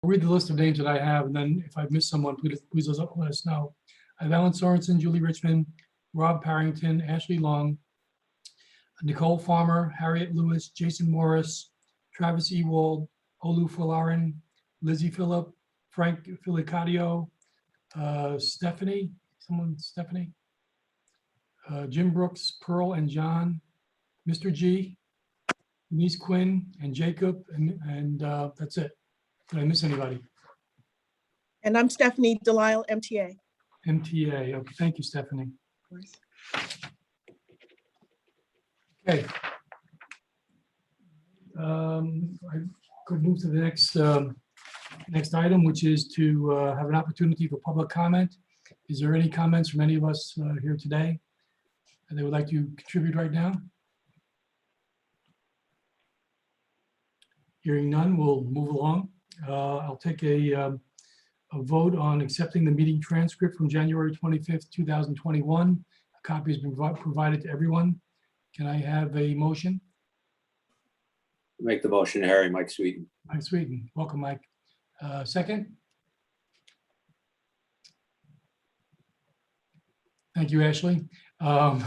read the list of names that I have, and then if I've missed someone, please let us know. I have Alan Sorensen, Julie Richmond, Rob Parrington, Ashley Long, Nicole Farmer, Harriet Lewis, Jason Morris, Travis Ewald, Olu Folarin, Lizzie Phillip, Frank Filicadio, Stephanie, Jim Brooks, Pearl and John, Mr. G, Denise Quinn, and Jacob, and that's it. Did I miss anybody? And I'm Stephanie Delisle, MTA. MTA, okay, thank you, Stephanie. Okay. I could move to the next item, which is to have an opportunity for public comment. Is there any comments from any of us here today that they would like to contribute right now? Hearing none, we'll move along. I'll take a vote on accepting the meeting transcript from January 25th, 2021. A copy has been provided to everyone. Can I have a motion? Make the motion, Harry, Mike Sweeten. Mike Sweeten, welcome, Mike. Second? Thank you, Ashley. All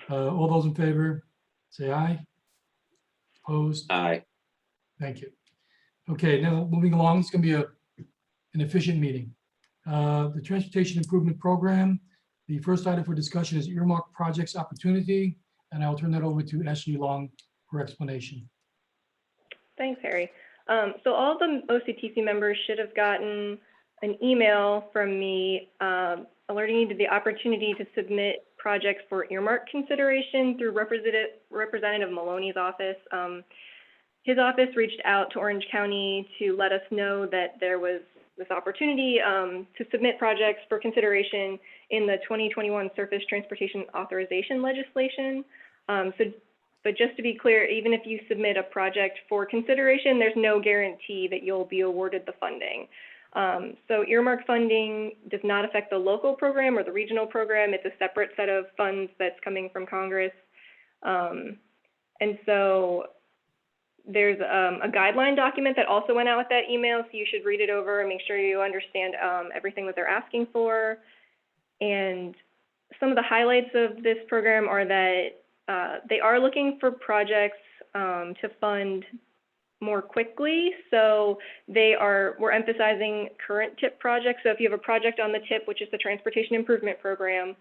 those in favor, say aye. Opposed? Aye. Thank you. Okay, now moving along, it's going to be an efficient meeting. The Transportation Improvement Program, the first item for discussion is earmark projects opportunity, and I'll turn that over to Ashley Long for explanation. Thanks, Harry. So all the OCTC members should have gotten an email from me alerting you to the opportunity to submit projects for earmark consideration through Representative Maloney's office. His office reached out to Orange County to let us know that there was this opportunity to submit projects for consideration in the 2021 Surface Transportation Authorization legislation. But just to be clear, even if you submit a project for consideration, there's no guarantee that you'll be awarded the funding. So earmark funding does not affect the local program or the regional program. It's a separate set of funds that's coming from Congress. And so there's a guideline document that also went out with that email, so you should read it over and make sure you understand everything that they're asking for. And some of the highlights of this program are that they are looking for projects to fund more quickly. So we're emphasizing current TIP projects. So if you have a project on the TIP, which is the Transportation Improvement Program,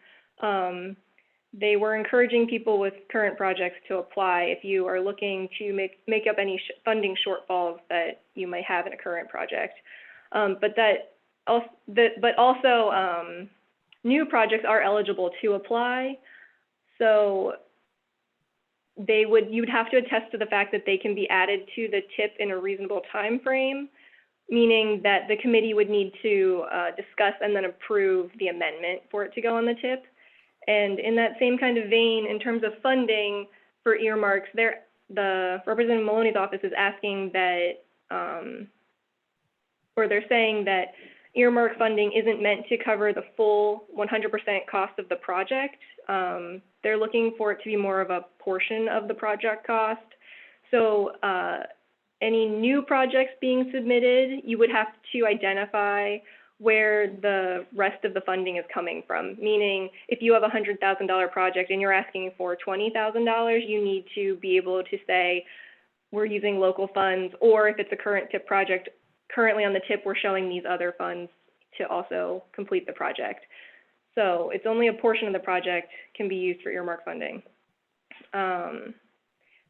they were encouraging people with current projects to apply if you are looking to make up any funding shortfalls that you might have in a current project. But also new projects are eligible to apply. So you'd have to attest to the fact that they can be added to the TIP in a reasonable time frame, meaning that the committee would need to discuss and then approve the amendment for it to go on the TIP. And in that same kind of vein, in terms of funding for earmarks, the Representative Maloney's office is asking that, or they're saying that earmark funding isn't meant to cover the full 100% cost of the project. They're looking for it to be more of a portion of the project cost. So any new projects being submitted, you would have to identify where the rest of the funding is coming from. Meaning, if you have a $100,000 project and you're asking for $20,000, you need to be able to say, we're using local funds, or if it's a current TIP project, currently on the TIP, we're showing these other funds to also complete the project. So it's only a portion of the project can be used for earmark funding.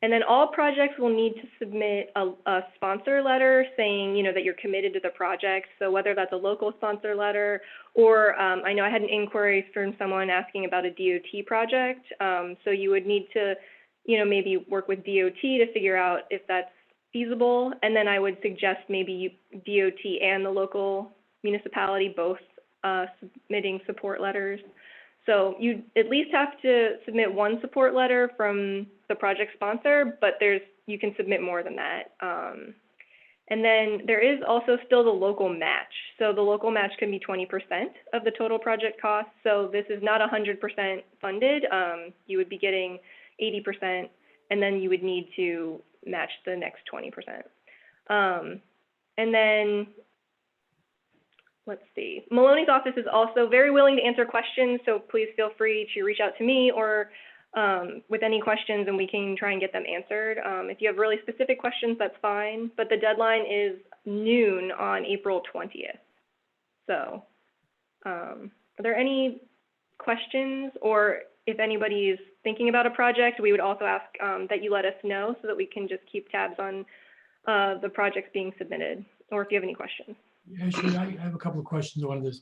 And then all projects will need to submit a sponsor letter saying, that you're committed to the project. So whether that's a local sponsor letter, or I know I had an inquiry from someone asking about a DOT project. So you would need to, maybe work with DOT to figure out if that's feasible. And then I would suggest maybe DOT and the local municipality both submitting support letters. So you at least have to submit one support letter from the project sponsor, but you can submit more than that. And then there is also still the local match. So the local match can be 20% of the total project cost. So this is not 100% funded. You would be getting 80%, and then you would need to match the next 20%. And then, let's see, Maloney's office is also very willing to answer questions, so please feel free to reach out to me or with any questions and we can try and get them answered. If you have really specific questions, that's fine, but the deadline is noon on April 20th. So are there any questions, or if anybody is thinking about a project, we would also ask that you let us know so that we can just keep tabs on the projects being submitted, or if you have any questions. Actually, I have a couple of questions on this.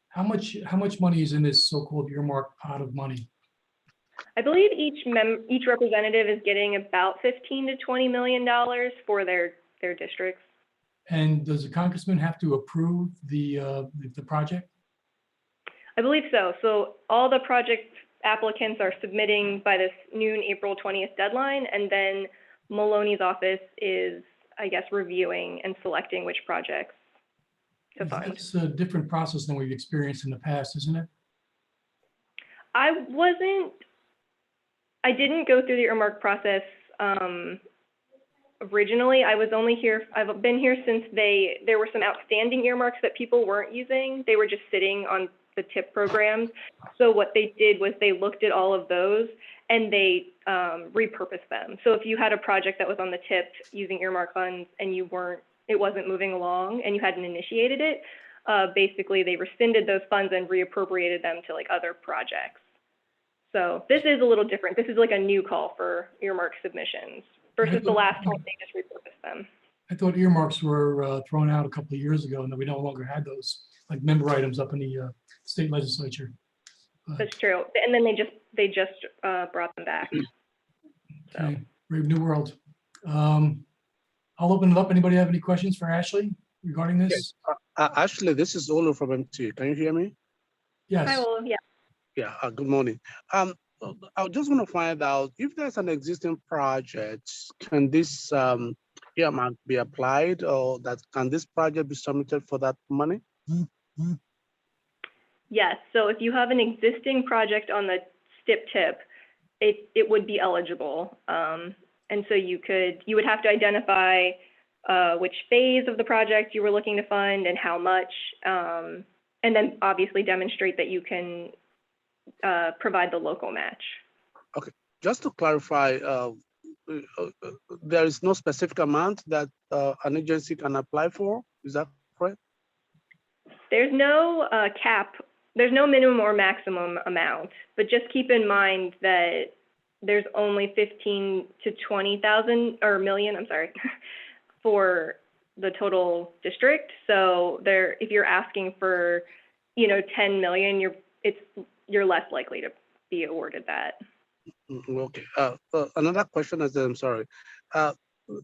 How much money is in this so-called earmark pot of money? I believe each representative is getting about $15 to $20 million for their districts. And does the congressman have to approve the project? I believe so. So all the project applicants are submitting by this noon April 20th deadline, and then Maloney's office is, I guess, reviewing and selecting which projects to fund. That's a different process than we've experienced in the past, isn't it? I didn't go through the earmark process originally. I've been here since there were some outstanding earmarks that people weren't using. They were just sitting on the TIP programs. So what they did was they looked at all of those and they repurposed them. So if you had a project that was on the TIP using earmark funds and it wasn't moving along and you hadn't initiated it, basically they rescinded those funds and reappropriated them to like other projects. So this is a little different. This is like a new call for earmark submissions versus the last one, they just repurposed them. I thought earmarks were thrown out a couple of years ago and that we no longer had those, like member items up in the state legislature. That's true. And then they just brought them back. So. Okay, brave new world. I'll open it up. Anybody have any questions for Ashley regarding this? Ashley, this is Olu from MT. Can you hear me? Yes. Hi, Olaf. Yeah. Yeah, good morning. I just want to find out if there's an existing project, can this earmark be applied, or can this project be submitted for that money? Yes. So if you have an existing project on the STIP tip, it would be eligible. And so you would have to identify which phase of the project you were looking to fund and how much, and then obviously demonstrate that you can provide the local match. Okay, just to clarify, there is no specific amount that an agency can apply for, is that correct? There's no cap, there's no minimum or maximum amount, but just keep in mind that there's only 15 to 20,000 or million, I'm sorry, for the total district. So if you're asking for, 10 million, you're less likely to be awarded that. Okay. Another question is, I'm sorry,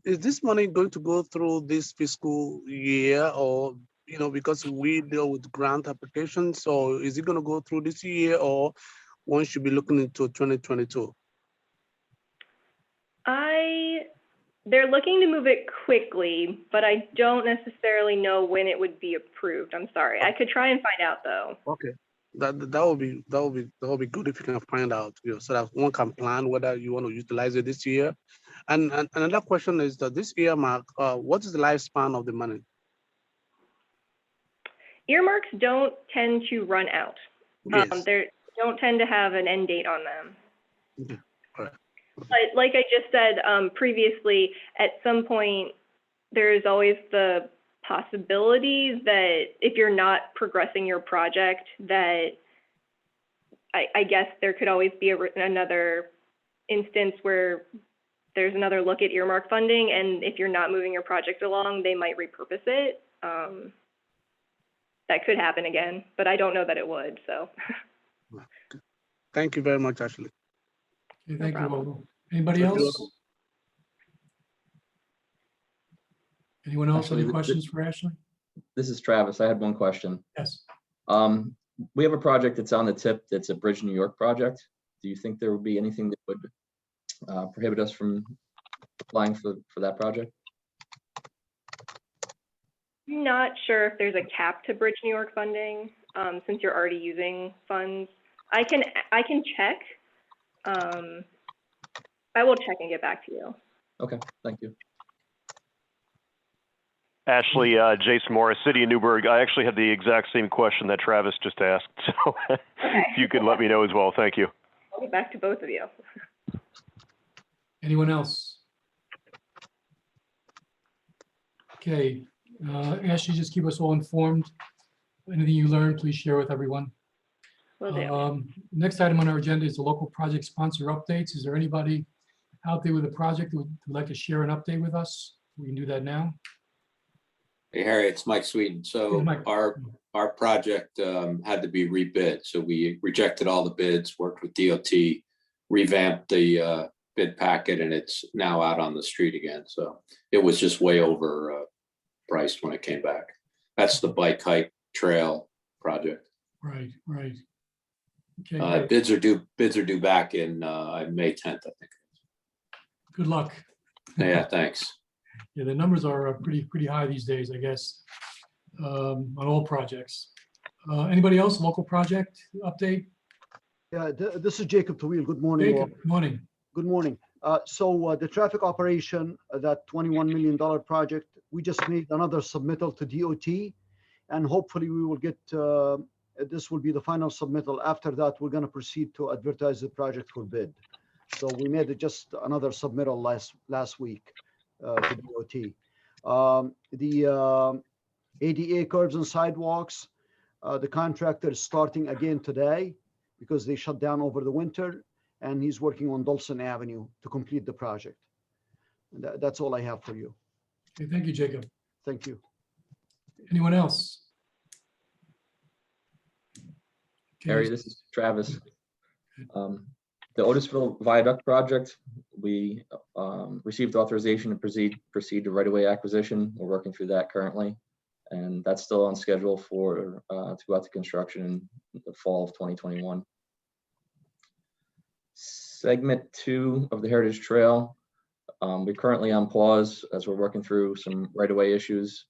is this money going to go through this fiscal year, or because we deal with grant applications, so is it going to go through this year, or one should be looking into 2022? They're looking to move it quickly, but I don't necessarily know when it would be approved. I'm sorry. I could try and find out though. Okay. That would be good if you can find out, so that one can plan whether you want to utilize it this year. And another question is that this earmark, what is the lifespan of the money? Earmarks don't tend to run out. Yes. They don't tend to have an end date on them. Okay. All right. But like I just said previously, at some point, there's always the possibility that if you're not progressing your project, that I guess there could always be another instance where there's another look at earmark funding, and if you're not moving your project along, they might repurpose it. That could happen again, but I don't know that it would, so. Thank you very much, Ashley. Okay, thank you, problem. Olu. Anybody else? Anyone else have any Actually, questions for Ashley? This is Travis. I had one question. Yes. We have a project that's on the tip that's a Bridge New York project. Do you think there would be anything that would prohibit us from applying for that project? I'm not sure if there's a cap to Bridge New York funding, since you're already using funds. I can check. I will check and get back to you. Okay, thank you. Ashley, Jason Morris, City of Newburgh. I actually had the exact same question that Travis just asked, so if you could let me know as well, thank you. I'll get back to both of you. Anyone else? Okay, Ashley, just keep us all informed. Anything you learn, please share with everyone. Will do. Next item on our agenda is the local project sponsor updates. Is there anybody out there with a project who would like to share an update with us? We can do that now. Hey, Harry, it's Mike Sweden. So Hey, Mike. our project had to be rebid. So we rejected all the bids, worked with DOT, revamped the bid packet, and it's now out on the street again. So it was just way over priced when it came back. That's the bike hike trail project. Right, right. Okay, great. Bids are due back in May 10th, I think. Good luck. Yeah, thanks. Yeah, the numbers are pretty high these days, I guess, on all projects. Anybody else, local project update? Yeah, this is Jacob Tawil. Good morning. Jacob, morning. Good morning. So the traffic operation, that $21 million project, we just made another submittal to DOT, and hopefully we will get, this will be the final submittal. After that, we're going to proceed to advertise the project for bid. So we made it just another submittal last week to DOT. The ADA curbs and sidewalks, the contractor is starting again today because they shut down over the winter, and he's working on Dulcin Avenue to complete the project. And that's all I have for you. Okay, thank you, Jacob. Thank you. Anyone else? Okay, Harry, this is Travis. The Otisville Viaduct project, we received authorization to proceed to right-of-way acquisition. We're working through that currently, and that's still on schedule for to go out to construction in the fall of 2021. Segment 2 of the Heritage Trail, we're currently on pause as we're working through some right-of-way issues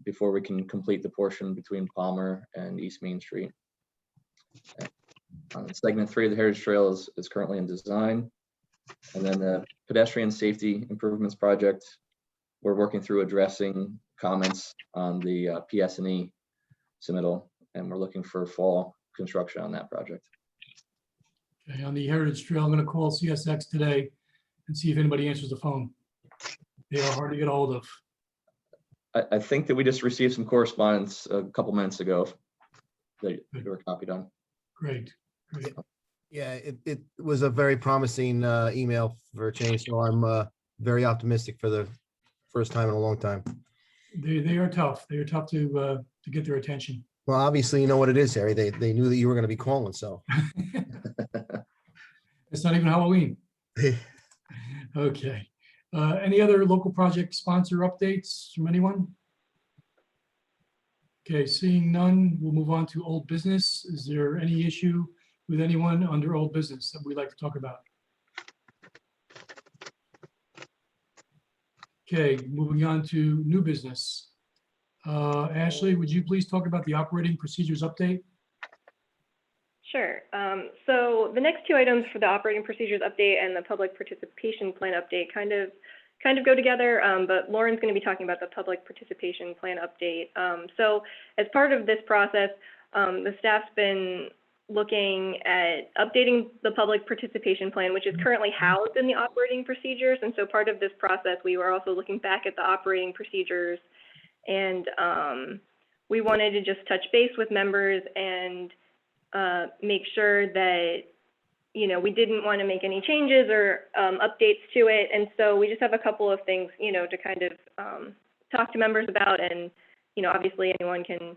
before we can complete the portion between Palmer and East Main Street. Segment 3 of the Heritage Trail is currently in design. And then the pedestrian safety improvements project, we're working through addressing comments on the PS&E submittal, and we're looking for fall construction on that project. Okay, on the Heritage Trail, I'm going to call CSX today and see if anybody answers the phone. They are hard to get a hold of. I think that we just received some correspondence a couple minutes ago that they were copied on. Great, great. Yeah, it was a very promising email for a change, so I'm very optimistic for the first time in a long time. They are tough. They are tough to get their attention. Well, obviously, you know what it is, Harry. They knew that you were going to be calling, so. It's not even Halloween. Okay. Any other local project sponsor updates from anyone? Okay, seeing none, we'll move on to old business. Is there any issue with anyone under old business that we'd like to talk about? Okay, moving on to new business. Ashley, would you please talk about the operating procedures update? Sure. So the next two items for the operating procedures update and the public participation plan update kind of go together, but Lauren's going to be talking about the public participation plan update. So as part of this process, the staff's been looking at updating the public participation plan, which is currently housed in the operating procedures. And so part of this process, we were also looking back at the operating procedures, and we wanted to just touch base with members and make sure that, you know, we didn't want to make any changes or updates to it. And so we just have a couple of things, you know, to kind of talk to members about. And, you know, obviously anyone can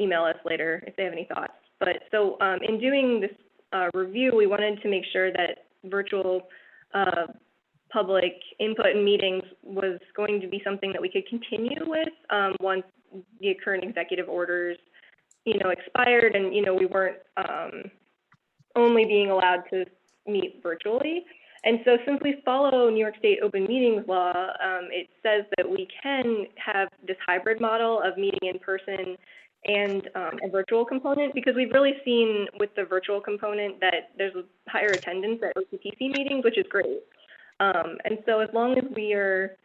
email us later if they have any thoughts. But so in doing this review, we wanted to make sure that virtual public input in meetings was going to be something that we could continue with once the current executive orders, you know, expired, and, you know, we weren't only being allowed to meet virtually. And so since we follow New York State open meetings law, it says that we can have this hybrid model of meeting in person and a virtual component, because we've really seen with the virtual component that there's a higher attendance at OCTC meetings, which is great. And so as long as we are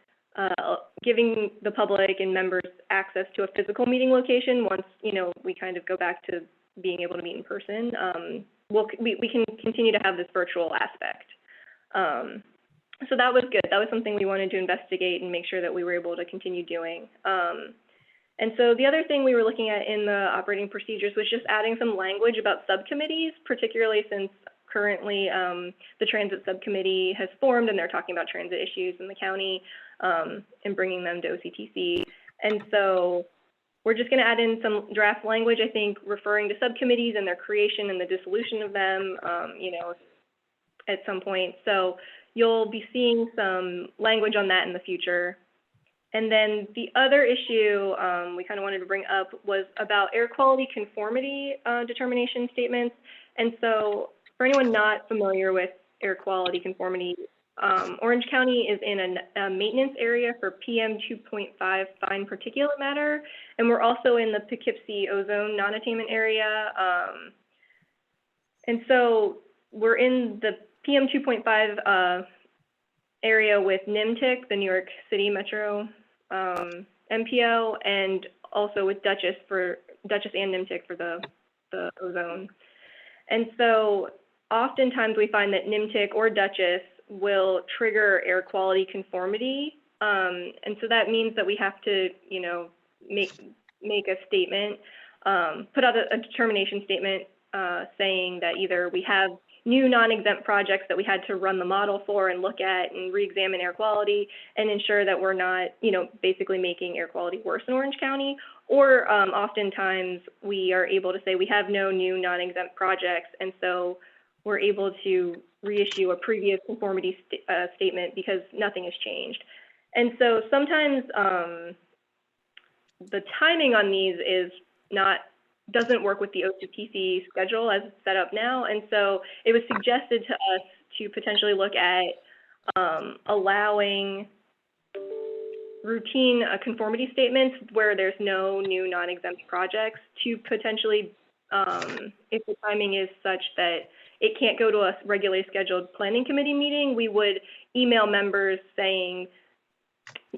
giving the public and members access to a physical meeting location once, we kind of go back to being able to meet in person. We can continue to have this virtual aspect. So that was good. That was something we wanted to investigate and make sure that we were able to continue doing. And so the other thing we were looking at in the operating procedures was just adding some language about subcommittees, particularly since currently the transit subcommittee has formed and they're talking about transit issues in the county and bringing them to OCTC. And so we're just going to add in some draft language, I think, referring to subcommittees and their creation and the dissolution of them, at some point. So you'll be seeing some language on that in the future. And then the other issue we kind of wanted to bring up was about air quality conformity determination statements. And so for anyone not familiar with air quality conformity, Orange County is in a maintenance area for PM 2.5 fine particulate matter, and we're also in the Poughkeepsie ozone non-attainment area. And so we're in the PM 2.5 area with NIMTIC, the New York City Metro MPO, and also with Dutchess and NIMTIC for the ozone. And so oftentimes we find that NIMTIC or Dutchess will trigger air quality conformity. And so that means that we have to, make a statement, put out a determination statement saying that either we have new non-exempt projects that we had to run the model for and look at and re-examine air quality and ensure that we're not, basically making air quality worse in Orange County. Or oftentimes we are able to say we have no new non-exempt projects, and so we're able to reissue a previous conformity statement because nothing has changed. And so sometimes the timing on these doesn't work with the OCTC schedule as it's set up now. And so it was suggested to us to potentially look at allowing routine conformity statements where there's no new non-exempt projects to potentially, if the timing is such that it can't go to a regularly scheduled planning committee meeting, we would email members saying,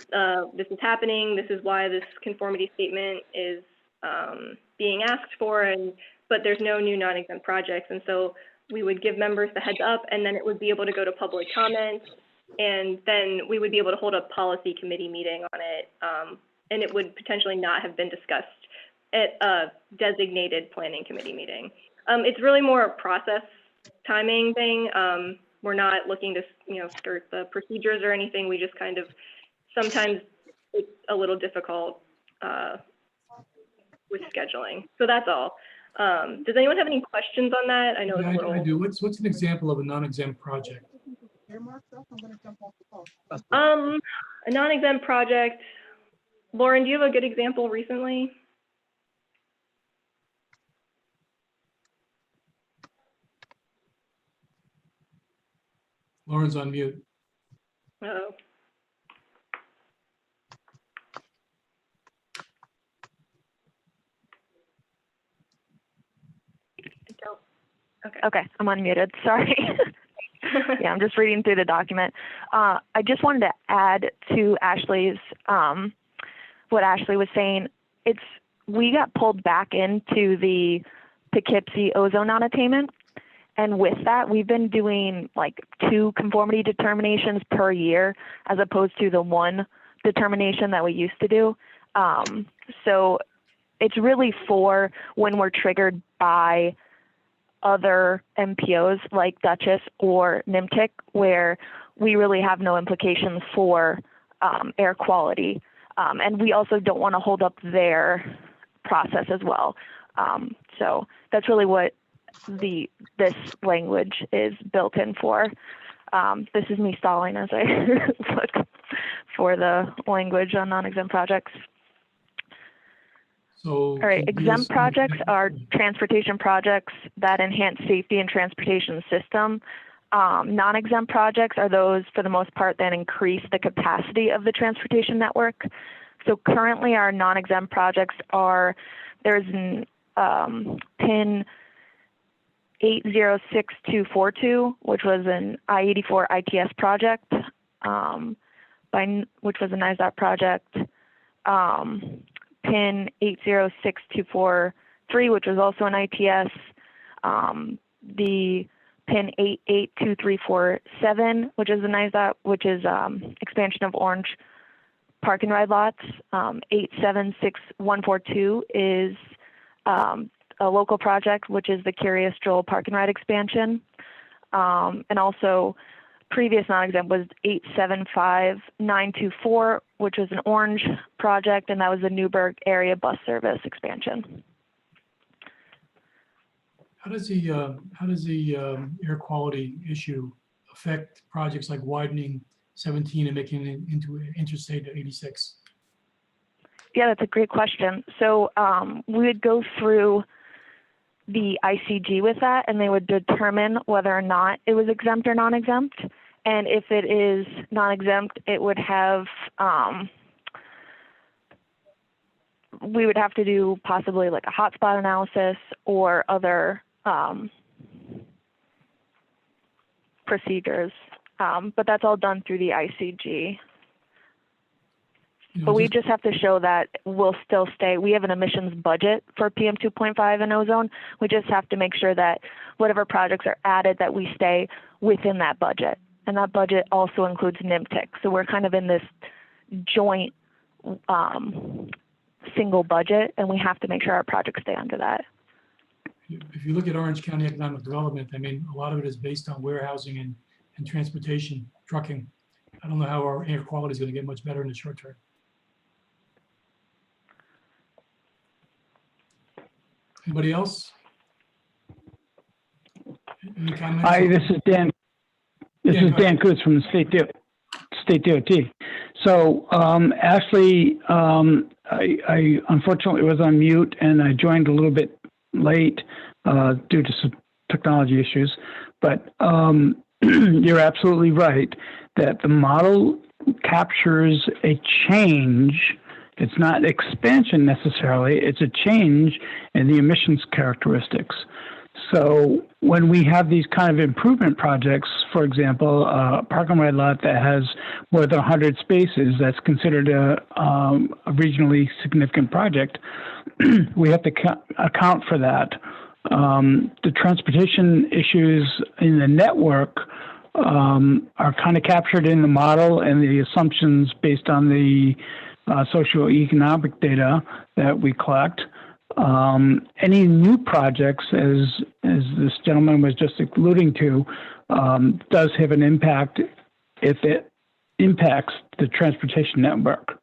this is happening, this is why this conformity statement is being asked for, but there's no new non-exempt projects. And so we would give members the heads up, and then it would be able to go to public comment, and then we would be able to hold a policy committee meeting on it, and it would potentially not have been discussed at a designated planning committee meeting. It's really more a process timing thing. We're not looking to, skirt the procedures or anything. We just kind of, sometimes it's a little difficult with scheduling. So that's all. Does anyone have any questions on that? I know it's a little. I do. What's an example of a non-exempt project? A non-exempt project. Lauren, do you have a good example recently? Lauren's on mute. Uh-oh. Okay, I'm unmuted, sorry. Yeah, I'm just reading through the document. I just wanted to add to Ashley's, what Ashley was saying. We got pulled back into the Poughkeepsie ozone non-attainment. And with that, we've been doing like 2 conformity determinations per year, as opposed to the 1 determination that we used to do. So it's really for when we're triggered by other MPOs like Dutchess or NIMTIC, where we really have no implications for air quality. And we also don't want to hold up their process as well. So that's really what this language is built in for. This is me stalling as I look for the language on non-exempt projects. So, all right, exempt projects are transportation projects that enhance safety and transportation system. Non-exempt projects are those, for the most part, that increase the capacity of the transportation network. So currently our non-exempt projects there's an PIN 806242, which was an I-84 ITS project. which was a NISDOT project, pin 806243, which was also an ITS, the pin 882347, which is a NISDOT, which is expansion of Orange park and ride lots. 876142 is a local project, which is the Curious Stroll park and ride expansion. And also previous non-exempt was 875924, which was an Orange project, and that was the Newburgh area bus service expansion. How does the air quality issue affect projects like widening 17 and making it into Interstate 86? Yeah, that's a great question. So we would go through the ICG with that, and they would determine whether or not it was exempt or non-exempt. And if it is non-exempt, it would have, we would have to do possibly like a hotspot analysis or other procedures. But that's all done through the ICG. But we just have to show that we'll still stay. We have an emissions budget for PM 2.5 and ozone. We just have to make sure that whatever projects are added, that we stay within that budget. And that budget also includes NIMTIC. So we're kind of in this joint single budget, and we have to make sure our projects stay under that. If you look at Orange County economic development, I mean, a lot of it is based on warehousing and transportation, trucking. I don't know how our air quality is going to get much better in the short term. Anybody else? Any comments? Hi, this is Dan. This Yeah, is go Dan ahead. Kutz from the State DOT. So Ashley, I unfortunately was on mute and I joined a little bit late due to some technology issues. But you're absolutely right that the model captures a change. It's not expansion necessarily, it's a change in the emissions characteristics. So when we have these kind of improvement projects, for example, a park and ride lot that has more than 100 spaces, that's considered a regionally significant project, we have to account for that. The transportation issues in the network are kind of captured in the model and the assumptions based on the socioeconomic data that we collect. Any new projects, as this gentleman was just alluding to, does have an impact if it impacts the transportation network.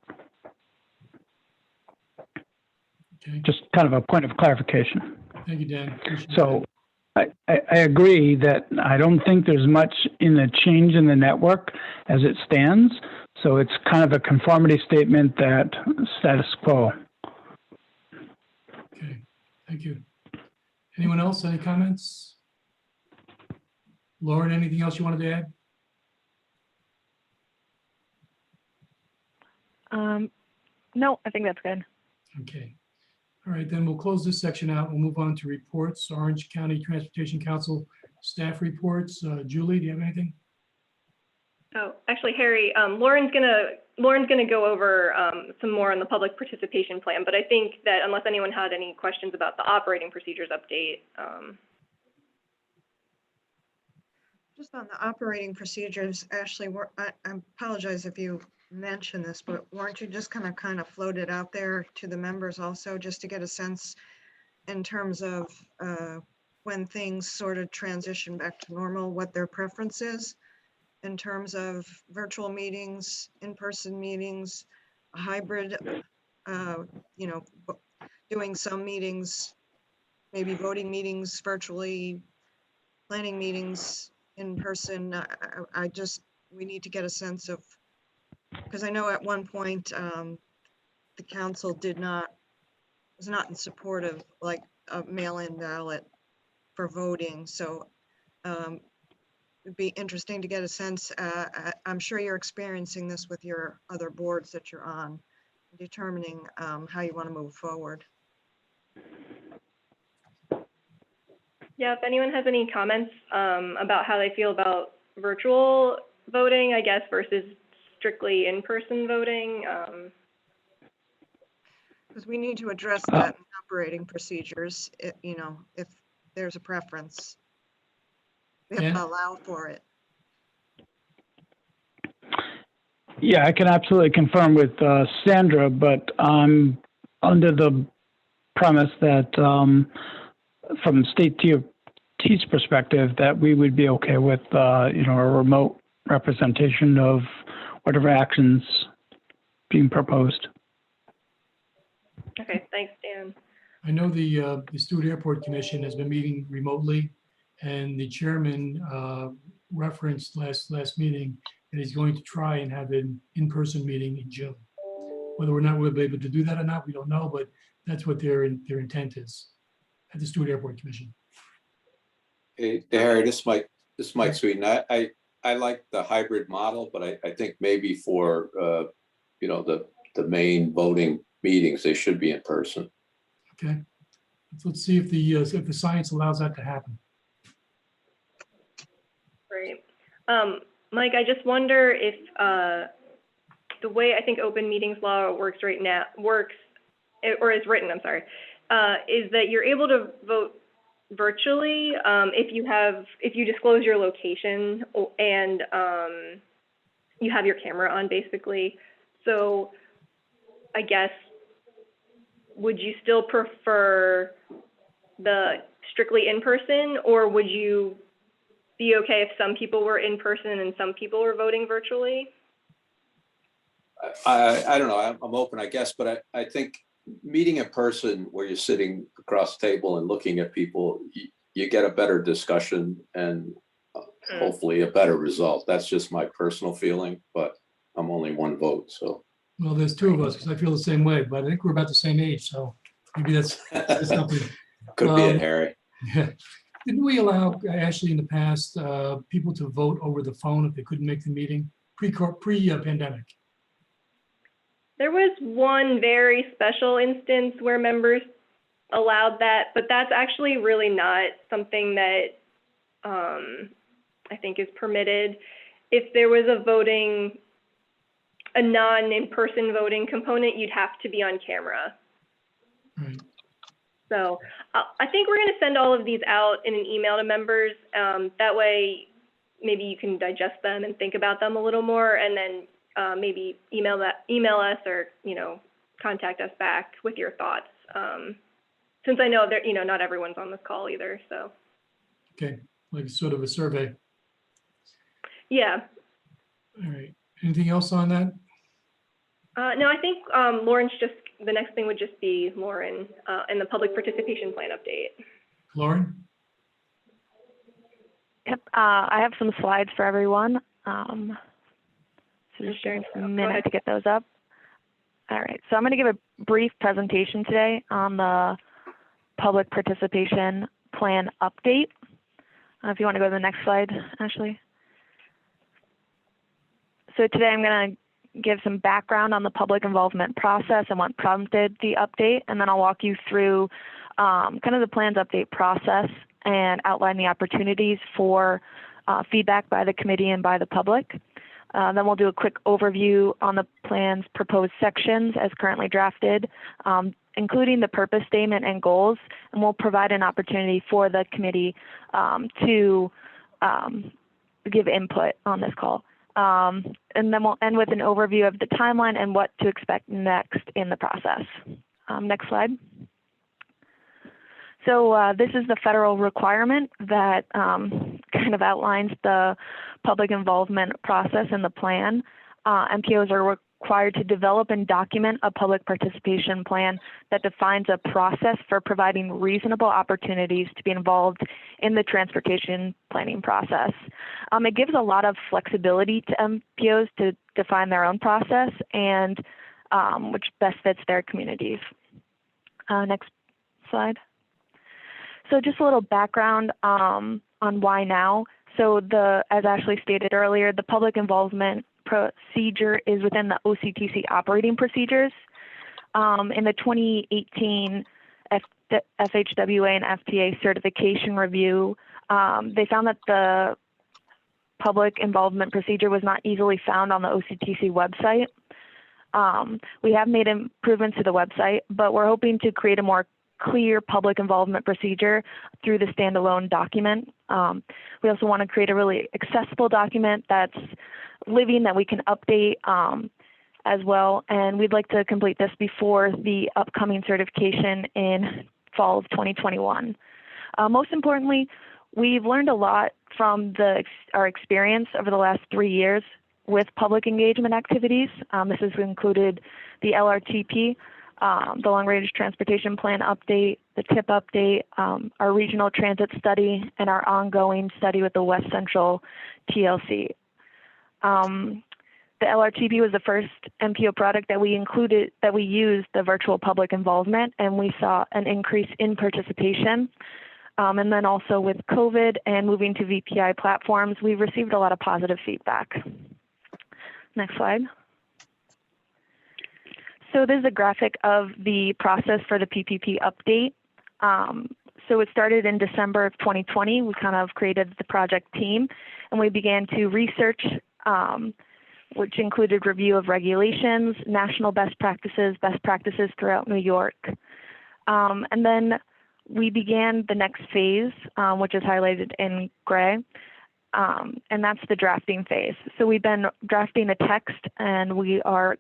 Okay. Just kind of a point of clarification. Thank you, Dan. Appreciate So I agree that I don't think there's much in the change in the network as it stands. So it's kind of a conformity statement that status quo. Okay, thank you. Anyone else, any comments? Lauren, anything else you wanted to add? No, I think that's good. Okay. All right, then we'll close this section out. We'll move on to reports. Orange County Transportation Council staff reports. Julie, do you have anything? Oh, actually, Harry, Lauren's gonna go over some more on the public participation plan, but I think that unless anyone had any questions about the operating procedures update. Just on the operating procedures, Ashley, I apologize if you mentioned this, but weren't you just kind of floated out there to the members also, just to get a sense in terms of when things sort of transition back to normal, what their preference is in terms of virtual meetings, in-person meetings, a hybrid, doing some meetings, maybe voting meetings virtually, planning meetings in person. We need to get a sense of, because I know at one point the council was not in support of like a mail-in ballot for voting. So it'd be interesting to get a sense. I'm sure you're experiencing this with your other boards that you're on, determining how you want to move forward. Yeah, if anyone has any comments about how they feel about virtual voting, I guess, versus strictly in-person voting? Because we need to address that in operating procedures, you know, if there's a preference. We have Yeah. to allow for it. Yeah, I can absolutely confirm with Sandra, but I'm under the premise that from state DOT's perspective, that we would be okay with, you know, a remote representation of whatever actions being proposed. Okay, thanks, Dan. I know the Stewart Airport Commission has been meeting remotely, and the chairman referenced last meeting that he's going to try and have an in-person meeting in June. Whether or not we'll be able to do that or not, we don't know, but that's what their intent is at the Stewart Airport Commission. Hey, Harry, this is Mike Sweeten. I like the hybrid model, but I think maybe for, you know, the main voting meetings, they should be in person. Okay, let's see if the science allows that to happen. Great. Mike, I just wonder if the way I think open meetings law works right now, or is written, I'm sorry, is that you're able to vote virtually if you disclose your location and you have your camera on, basically. So I guess, would you still prefer the strictly in person, or would you be okay if some people were in person and some people were voting virtually? I don't know, I'm open, I guess, but I think meeting in person where you're sitting across the table and looking at people, you get a better discussion and hopefully a better result. That's just my personal feeling, but I'm only one vote, so. Well, there's two of us, because I feel the same way, but I think we're about the same age, so maybe that's something. Could be it, Harry. Yeah. Didn't we allow, Ashley, in the past, people to vote over the phone if they couldn't make the meeting, pre-pandemic? There was one very special instance where members allowed that, but that's actually really not something that I think is permitted. If there was a non-in-person voting component, you'd have to be on camera. Right. So I think we're going to send all of these out in an email to members. That way, maybe you can digest them and think about them a little more, and then maybe email us, or contact us back with your thoughts. Since I know that not everyone's on this call either, so. Okay, like sort of a survey. Yeah. All right. Anything else on that? No, I think Lauren's the next thing would just be Lauren and the public participation plan update. Lauren? Yep, I have some slides for everyone. So just sharing. a minute to get those up. All right, so I'm going to give a brief presentation today on the public participation plan update. If you want to go to the next slide, Ashley. So today I'm going to give some background on the public involvement process and what prompted the update, and then I'll walk you through kind of the plan's update process and outline the opportunities for feedback by the committee and by the public. Then we'll do a quick overview on the plan's proposed sections as currently drafted, including the purpose statement and goals, and we'll provide an opportunity for the committee to give input on this call. And then we'll end with an overview of the timeline and what to expect next in the process. Next slide. So this is the federal requirement that kind of outlines the public involvement process in the plan. MPOs are required to develop and document a public participation plan that defines a process for providing reasonable opportunities to be involved in the transportation planning process. It gives a lot of flexibility to MPOs to define their own process and which best fits their communities. Next slide. So just a little background on why now. So as Ashley stated earlier, the public involvement procedure is within the OCTC operating procedures. In the 2018 FHWA and FTA certification review, they found that the public involvement procedure was not easily found on the OCTC website. We have made improvements to the website, but we're hoping to create a more clear public involvement procedure through the standalone document. We also want to create a really accessible document that's living, that we can update as well. And we'd like to complete this before the upcoming certification in fall of 2021. Most importantly, we've learned a lot from our experience over the last 3 years with public engagement activities. This has included the LRTP, the Long Range Transportation Plan update, the TIP update, our regional transit study, and our ongoing study with the West Central TLC. The LRTP was the first MPO product that we used the virtual public involvement, and we saw an increase in participation. And then also with COVID and moving to VPI platforms, we've received a lot of positive feedback. Next slide. So this is a graphic of the process for the PPP update. So it started in December of 2020. We kind of created the project team, and we began to research, which included review of regulations, national best practices throughout New York. And then we began the next phase, which is highlighted in gray, and that's the drafting phase. So we've been drafting the text, and we are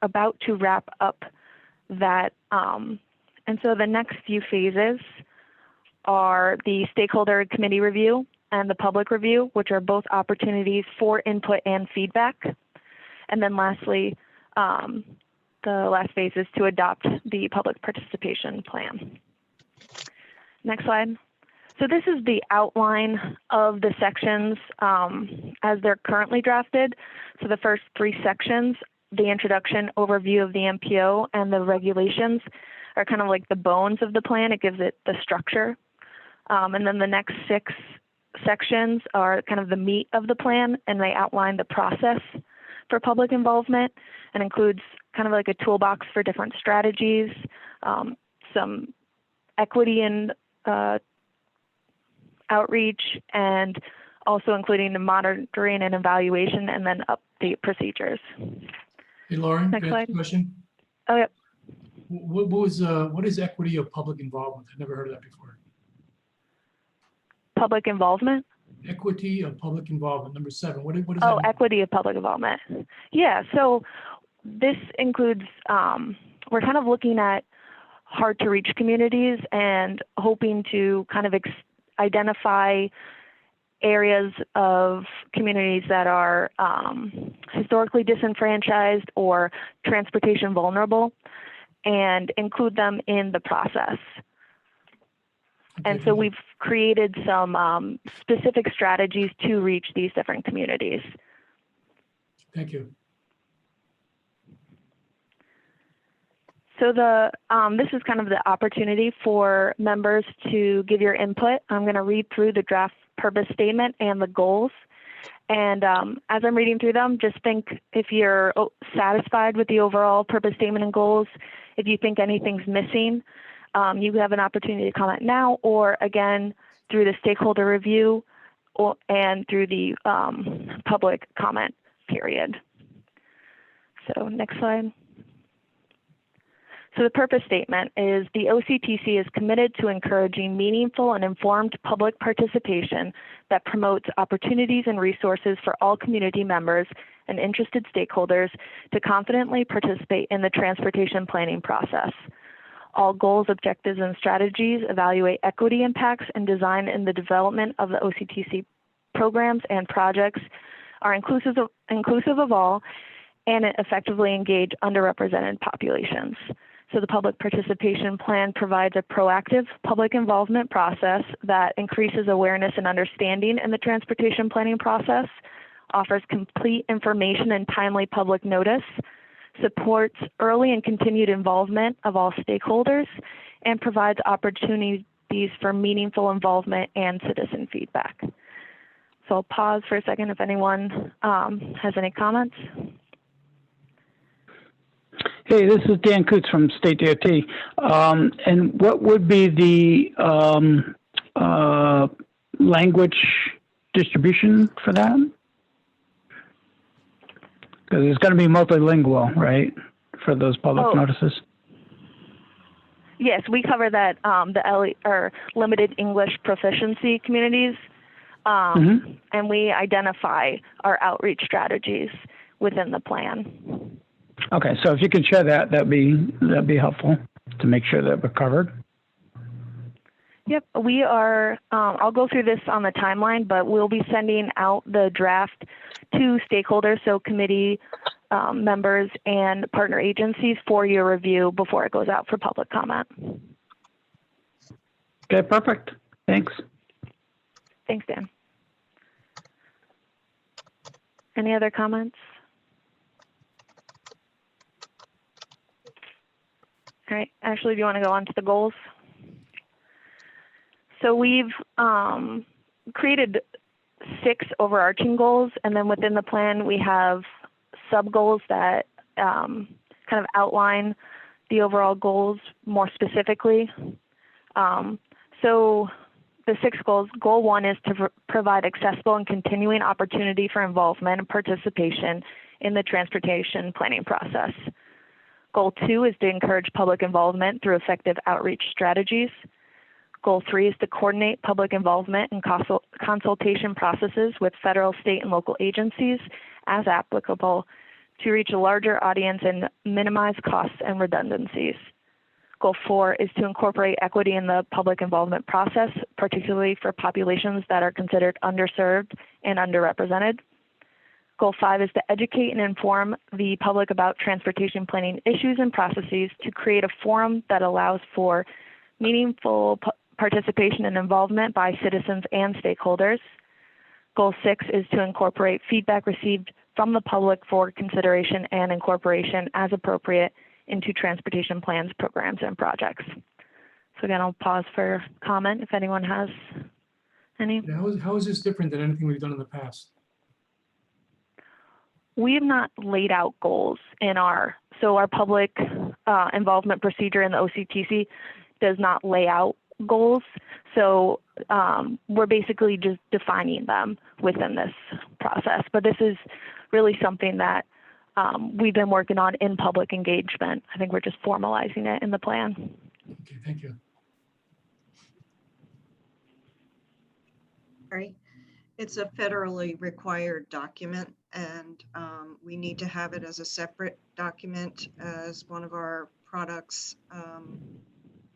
about to wrap up that. And so the next few phases are the stakeholder committee review and the public review, which are both opportunities for input and feedback. And then lastly, the last phase is to adopt the public participation plan. Next slide. So this is the outline of the sections as they're currently drafted. So the first 3 sections, the introduction, overview of the MPO, and the regulations are kind of like the bones of the plan. It gives it the structure. And then the next 6 sections are kind of the meat of the plan, and they outline the process for public involvement, and includes kind of like a toolbox for different strategies, some equity and outreach, and also including the monitoring and evaluation, and then update procedures. Hey, Lauren, Next can I ask slide. a question? Oh, yeah. What is equity of public involvement? I've never heard of that before. Public involvement? Equity of public involvement, number 7. What is that? Oh, mean? equity of public involvement. Yeah, so this includes, we're kind of looking at hard to reach communities and hoping to kind of identify areas of communities that are historically disenfranchised or transportation vulnerable, and include them in the process. And so we've created some specific strategies to reach these different communities. Thank you. So this is kind of the opportunity for members to give your input. I'm going to read through the draft purpose statement and the goals. And as I'm reading through them, just think if you're satisfied with the overall purpose statement and goals. If you think anything's missing, you have an opportunity to comment now, or again, through the stakeholder review and through the public comment period. So next slide. So the purpose statement is the OCTC is committed to encouraging meaningful and informed public participation that promotes opportunities and resources for all community members and interested stakeholders to confidently participate in the transportation planning process. All goals, objectives, and strategies evaluate equity impacts and design in the development of the OCTC programs and projects are inclusive of all and effectively engage underrepresented populations. So the public participation plan provides a proactive public involvement process that increases awareness and understanding in the transportation planning process, offers complete information and timely public notice, supports early and continued involvement of all stakeholders, and provides opportunities for meaningful involvement and citizen feedback. So I'll pause for a second if anyone has any comments. Hey, this is Dan Coots from State DOT. And what would be the language distribution for that? Because it's going to be multilingual, right, for those public Oh. notices? Yes, we cover that, the or limited English proficiency communities. And we identify our outreach strategies within the plan. Okay, so if you could share that, that'd be helpful to make sure that we're covered. Yep, we are, I'll go through this on the timeline, but we'll be sending out the draft to stakeholders, so committee members and partner agencies for your review before it goes out for public comment. Okay, perfect. Thanks. Thanks, Dan. Any other comments? All right, Ashley, do you want to go on to the goals? So we've created 6 overarching goals, and then within the plan we have sub-goals that kind of outline the overall goals more specifically. So the 6 goals, goal 1 is to provide accessible and continuing opportunity for involvement and participation in the transportation planning process. Goal 2 is to encourage public involvement through effective outreach strategies. Goal 3 is to coordinate public involvement and consultation processes with federal, state, and local agencies as applicable to reach a larger audience and minimize costs and redundancies. Goal 4 is to incorporate equity in the public involvement process, particularly for populations that are considered underserved and underrepresented. Goal 5 is to educate and inform the public about transportation planning issues and processes to create a forum that allows for meaningful participation and involvement by citizens and stakeholders. Goal 6 is to incorporate feedback received from the public for consideration and incorporation as appropriate into transportation plans, programs, and projects. So again, I'll pause for comment if anyone has any. How is this different than anything we've done in the past? We have not laid out goals in our public involvement procedure in the OCTC does not lay out goals. So we're basically just defining them within this process. But this is really something that we've been working on in public engagement. I think we're just formalizing it in the plan. Okay, thank you. Right. It's a federally required document, and we need to have it as a separate document as one of our products.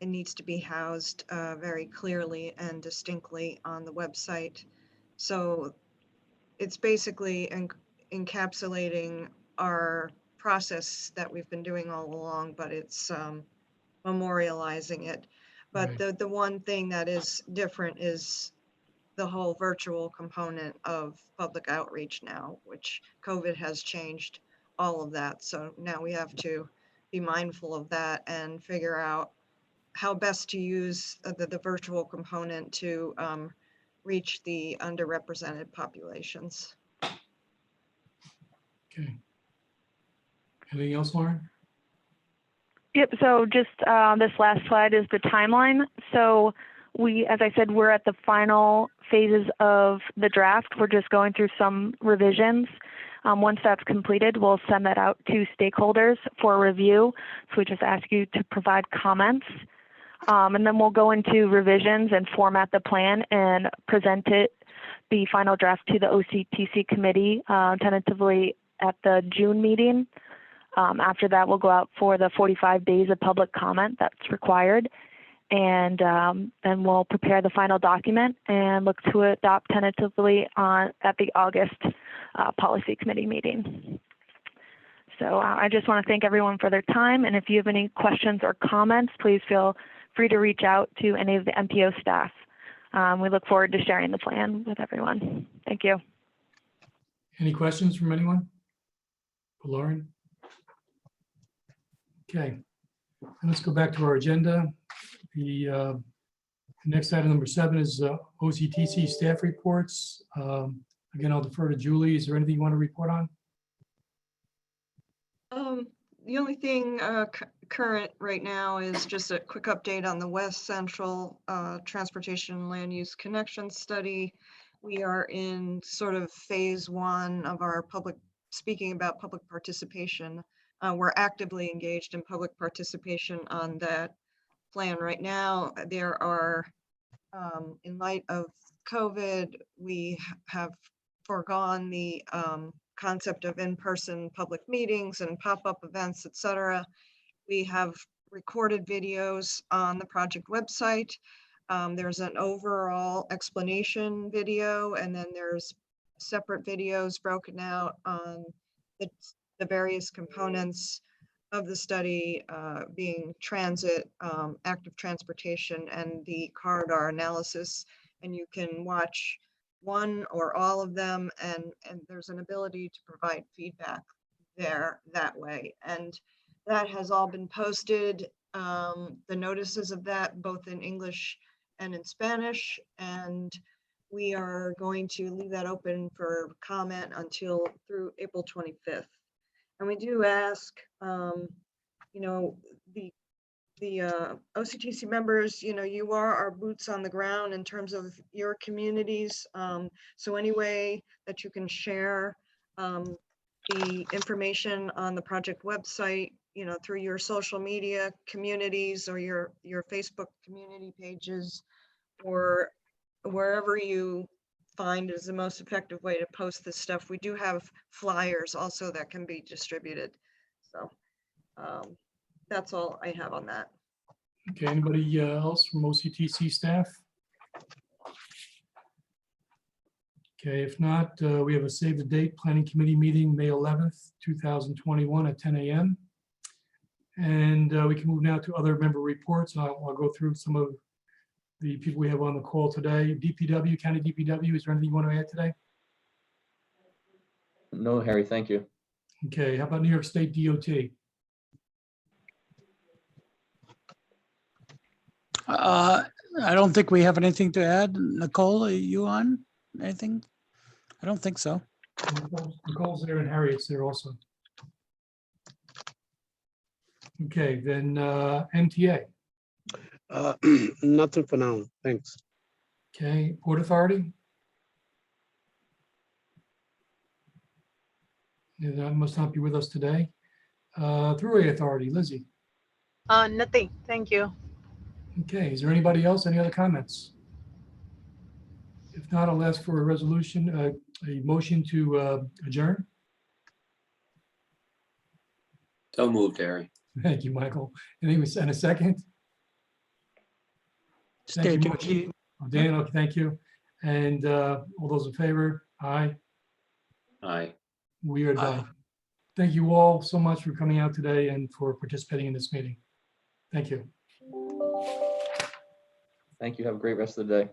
It needs to be housed very clearly and distinctly on the website. So it's basically encapsulating our process that we've been doing all along, but it's memorializing it. But Right. the one thing that is different is the whole virtual component of public outreach now, which COVID has changed all of that. So now we have to be mindful of that and figure out how best to use the virtual component to reach the underrepresented populations. Okay. Anything else, Lauren? Yep, so just this last slide is the timeline. So we, as I said, we're at the final phases of the draft. We're just going through some revisions. Once that's completed, we'll send that out to stakeholders for review. So we just ask you to provide comments. And then we'll go into revisions and format the plan and present the final draft to the OCTC committee tentatively at the June meeting. After that, we'll go out for the 45 days of public comment that's required. And then we'll prepare the final document and look to adopt tentatively at the August policy committee meeting. So I just want to thank everyone for their time. And if you have any questions or comments, please feel free to reach out to any of the MPO staff. We look forward to sharing the plan with everyone. Thank you. Any questions from anyone? For Lauren? Okay, and let's go back to our agenda. The next item, number 7, is OCTC staff reports. Again, I'll defer to Julie. Is there anything you want to report on? The only thing current right now is just a quick update on the West Central Transportation Land Use Connection Study. we are in sort of phase one of our speaking about public participation. We're actively engaged in public participation on that plan right now. There are, in light of COVID, we have foregone the concept of in-person public meetings and pop-up events, etc. We have recorded videos on the project website. There's an overall explanation video, and then there's separate videos broken out on the various components of the study, being transit, active transportation, and the corridor analysis. And you can watch one or all of them, and there's an ability to provide feedback there that way. And that has all been posted, the notices of that, both in English and in Spanish. And we are going to leave that open for comment through April 25th. And we do ask, you know, the OCTC members, you know, you are our boots on the ground in terms of your communities. So any way that you can share the information on the project website, you know, through your social media communities or your Facebook community pages, or wherever you find is the most effective way to post this stuff. We do have flyers also that can be distributed. So that's all I have on that. Okay, anybody else from OCTC staff? Okay, if not, we have a save the date planning committee meeting, May 11th, 2021 at 10 a.m. And we can move now to other member reports. I'll go through some of the people we have on the call today. DPW, County DPW, is there anything you want to add today? No, Harry, thank you. Okay, how about New York State DOT? I don't think we have anything to add. Nicole, are you on anything? I don't think so. Nicole's there and Harriet's there also. Okay, then MTA. Nothing for now, thanks. Okay, Port Authority. Yeah, that must not be with us today. Thruway Authority, Lizzie. Nothing, thank you. Okay, is there anybody else? Any other comments? If not, I'll ask for a resolution, a motion to adjourn. So moved, Harry. Thank you, Michael. And a second. Thank you much. Oh, Dan, okay, thank you. And all those in favor? Aye. Aye. We are done. Thank you all so much for coming out today and for participating in this meeting. Thank you. Thank you. Have a great rest of the day.